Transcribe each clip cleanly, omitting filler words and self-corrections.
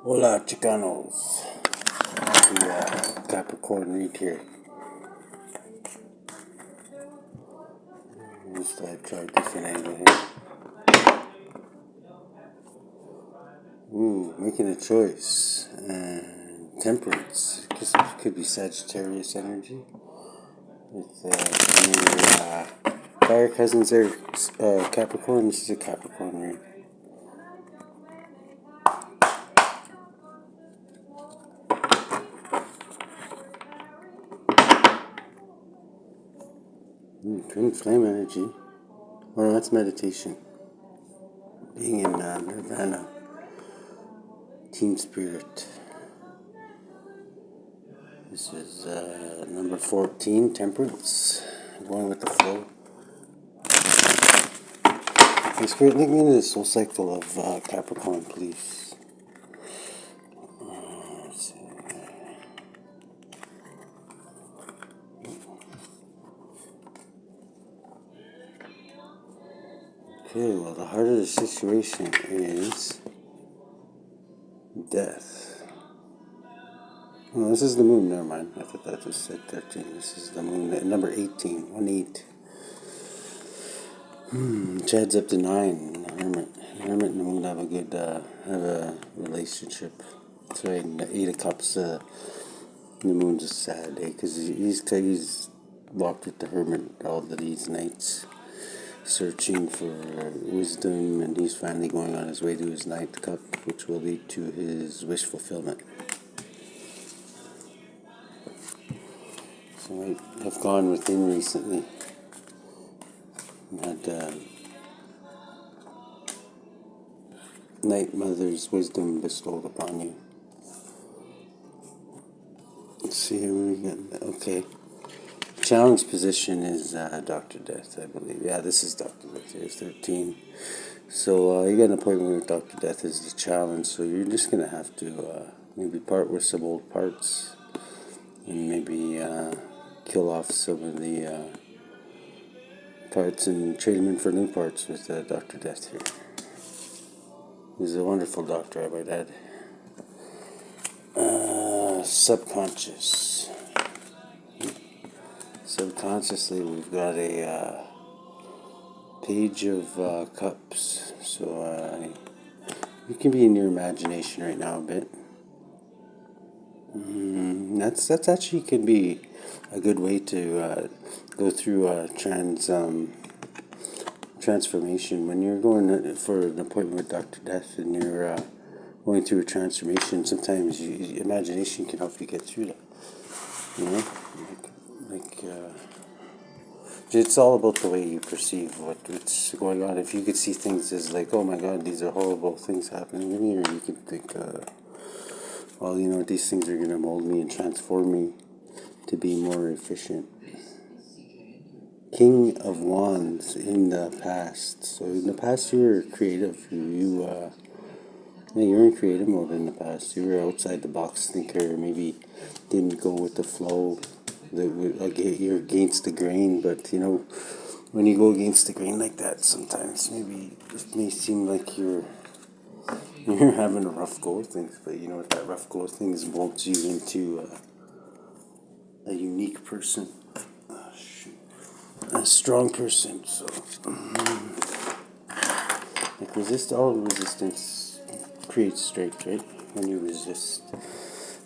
Hola, Chicanos. The Capricorn read here. Just try a different angle here. Ooh, making a choice. Temperance. This could be Sagittarius energy. With your fire cousins there, Capricorn. This is a Capricorn read. Twin flame energy. Well, that's meditation. Being in nirvana. Team spirit. This is number 14, temperance. Going with the flow. Okay, Spirit, link me into the soul cycle of Capricorn, please. Let's see. Okay, well, the heart of the situation is death. Oh, this is the moon, never mind. I thought that just said 13. This is the moon, number 18, 1-8. Chad's up to 9, the hermit. The hermit and the moon have a relationship. That's right, the 8 of Cups, the moon's a sad day, because he's walked with the hermit all these nights, searching for wisdom, and he's finally going on his way to his 9th cup, which will lead to his wish fulfillment. So I have gone within recently and had Night Mother's wisdom bestowed upon you. Let's see here what we got. Okay. Challenge position is Dr.DEATH, I believe. Yeah, this is Dr.DEATH. Here's 13. So you got an appointment with Dr.DEATH as the challenge, so you're just going to have to maybe part with some old parts and maybe kill off some of the parts and trade them in for new parts with Dr.DEATH here. He's a wonderful doctor, I might add. Subconscious. Subconsciously, we've got a Page of Cups. So you can be in your imagination right now a bit. That's actually can be a good way to go through transformation. When you're going for an appointment with Dr.DEATH and you're going through a transformation, sometimes imagination can help you get through that. You know, it's all about the way you perceive what's going on. If you could see things as like, oh my God, these are horrible things happening to me, or you could think, well, you know, these things are going to mold me and transform me to be more efficient. King of Wands in the past. So in the past, you were creative. You're in creative mode in the past. You were outside the box thinker. Maybe didn't go with the flow. You're against the grain, but you know, when you go against the grain like that, sometimes maybe it may seem like you're having a rough go of things, but you know what, that rough go of things molds you into a unique person, a strong person. So, like all resistance creates strength, right? When you resist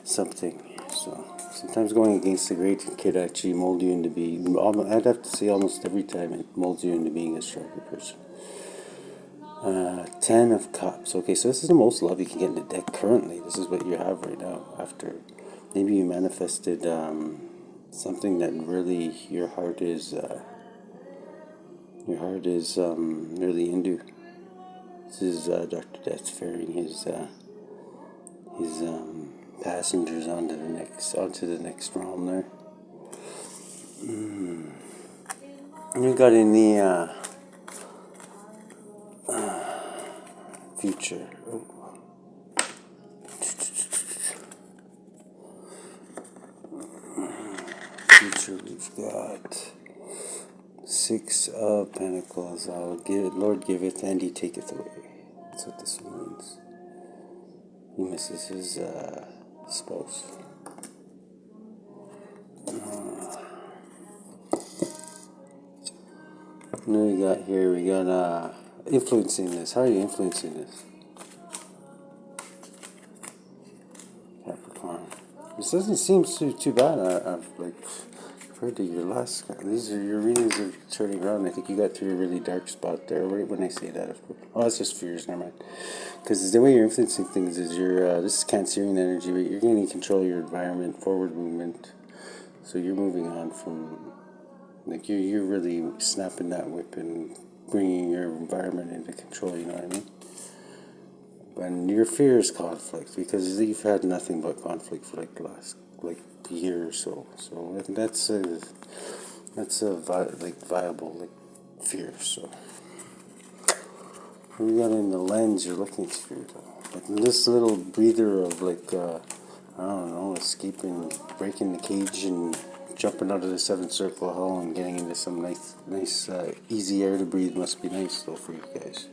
something, so sometimes going against the grain could actually mold you into being. I'd have to say almost every time it molds you into being a stronger person. 10 of Cups. Okay, so this is the most love you can get in the deck currently. This is what you have right now. After maybe you manifested something that really your heart is really into. This is Dr.DEATH ferrying his passengers onto the next realm there. You got in the future. Future, we've got 6 of Pentacles. Lord giveth and he taketh away. That's what this means. He misses his spouse. What do we got here? We got influencing this. How are you influencing this? Capricorn. This doesn't seem too bad. I've like compared to your last. These are your readings are turning around. I think you got through a really dark spot there. Right when I say that, of course. Oh, that's just fears. Never mind. Because the way you're influencing things is you're. This is Cancerian energy, but you're gaining control of your environment, forward movement. So you're moving on from. Like you're really snapping that whip and bringing your environment into control. You know what I mean? And your fear is conflict because you've had nothing but conflict for like the last like year or so. So that's a viable like fear. So what we got in the lens you're looking through though. Like this little breather of like I don't know, escaping, breaking the cage and jumping out of the seventh circle of hell and getting into some nice easy air to breathe must be nice though for you guys.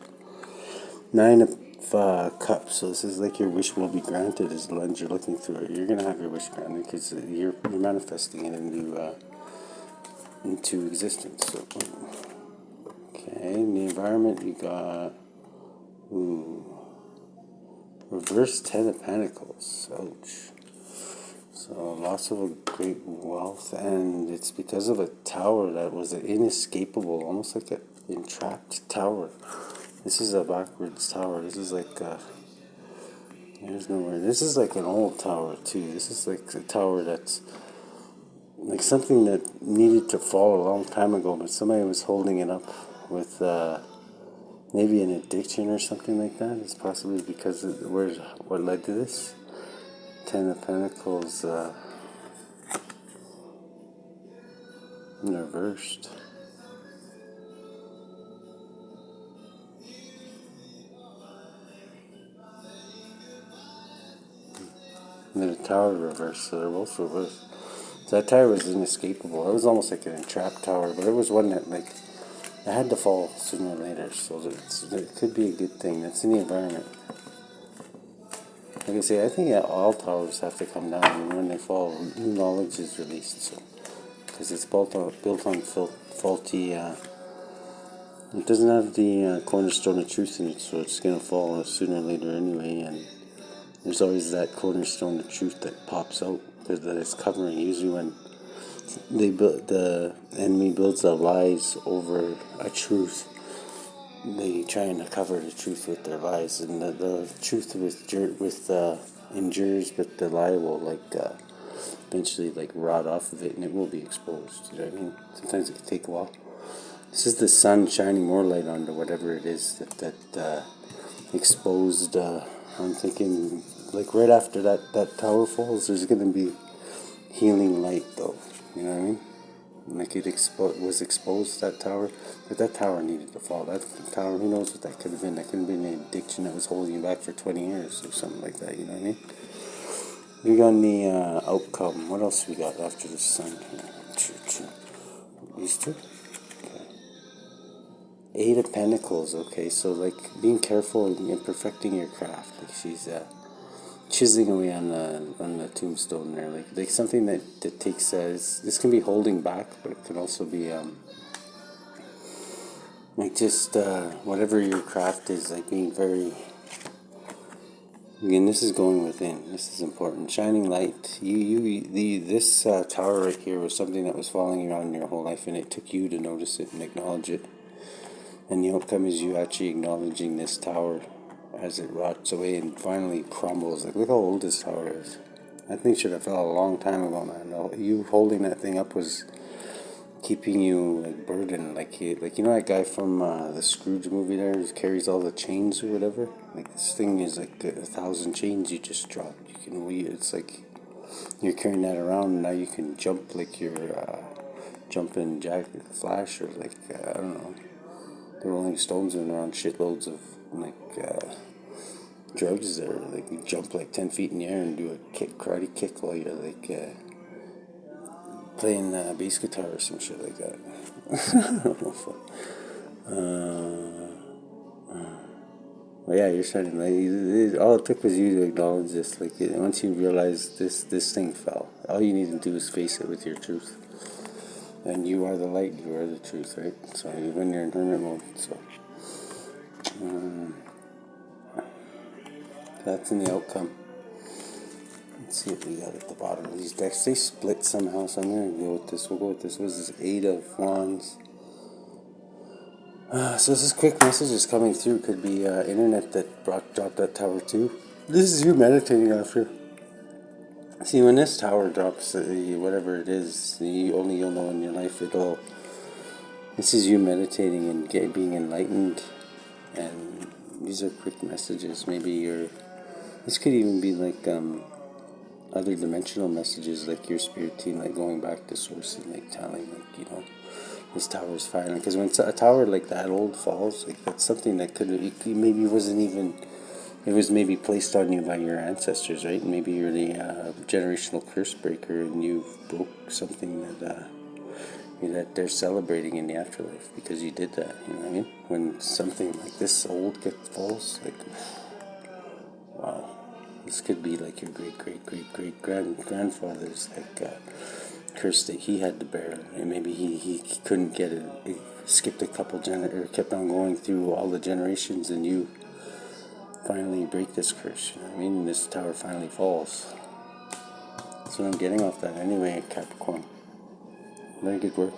9 of Cups. So this is like your wish will be granted as the lens you're looking through it. You're gonna have your wish granted because you're manifesting it into existence. So, okay, in the environment you got reverse 10 of Pentacles. Ouch. So loss of a great wealth, and it's because of a tower that was inescapable, almost like an entrapped tower. This is a backwards tower. This is like there's nowhere. This is like an old tower too. This is like a tower that's like something that needed to fall a long time ago, but somebody was holding it up with maybe an addiction or something like that. It's possibly because of what led to this. 10 of Pentacles reversed. And then the tower reversed, so they're both reversed. So that tower was inescapable. It was almost like an entrapped tower, but it was one that like it had to fall sooner or later. So it could be a good thing. That's in the environment. Like I say, I think all towers have to come down, and when they fall, new knowledge is released. So because it's built on faulty. It doesn't have the cornerstone of truth in it, so it's gonna fall sooner or later anyway. And there's always that cornerstone of truth that pops out that it's covering. Usually when the enemy builds their lies over a truth, they try and cover the truth with their lies, and the truth endures, but the lie will eventually rot off of it, and it will be exposed. You know what I mean? Sometimes it can take a while. This is the sun shining more light onto whatever it is that exposed. I'm thinking right after that tower falls, there's gonna be healing light though. You know what I mean? Like it was exposed, that tower, but that tower needed to fall. That tower, who knows what that could have been? That could have been an addiction that was holding you back for 20 years or something like that. You know what I mean? We got the outcome. What else we got after the sun? These two. 8 of Pentacles, okay, so being careful and perfecting your craft. Like she's chiseling away on the tombstone there, like something that takes this can be holding back, but it can also be just whatever your craft is, being very. Again, this is going within. This is important. Shining light. This tower right here was something that was following you around your whole life, and it took you to notice it and acknowledge it. And the outcome is you actually acknowledging this tower as it rots away and finally crumbles. Look how old this tower is. That thing should have fell a long time ago, man. You holding that thing up was keeping you burdened. You know that guy from the Scrooge movie there who carries all the chains or whatever? This thing is 1,000 chains you just dropped. It's like you're carrying that around, and now you can jump like you're jumping Jack Flash or I don't know. The Rolling Stones and around shitloads of drugs there. You jump 10 feet in the air and do a karate kick while you're playing bass guitar or some shit like that. Well, yeah, you're shining light. All it took was you to acknowledge this. Like once you realize this thing fell, all you need to do is face it with your truth. And you are the light. You are the truth, right? So when you're in hermit mode, so that's in the outcome. Let's see what we got at the bottom of these decks. They split somehow, so I'm gonna go with this. We'll go with this. What is this? 8 of Wands. So this quick messages coming through. Could be internet that dropped that tower too. This is you meditating after. See, when this tower drops, whatever it is, you'll know in your life. This is you meditating and being enlightened, and these are quick messages. This could even be like other dimensional messages, like your spirit team, like going back to source and like telling, like this tower is firing. Because when a tower like that old falls, like that's something that maybe wasn't even. It was maybe placed on you by your ancestors, right? Maybe you're the generational curse breaker, and you broke something that they're celebrating in the afterlife because you did that. You know what I mean? When something like this old falls, like wow, this could be like your great grandfather's curse that he had to bear, and maybe he couldn't get it. He skipped a couple or kept on going through all the generations, and you finally break this curse, you know what I mean? And this tower finally falls. That's what I'm getting off that anyway, Capricorn. Very good work.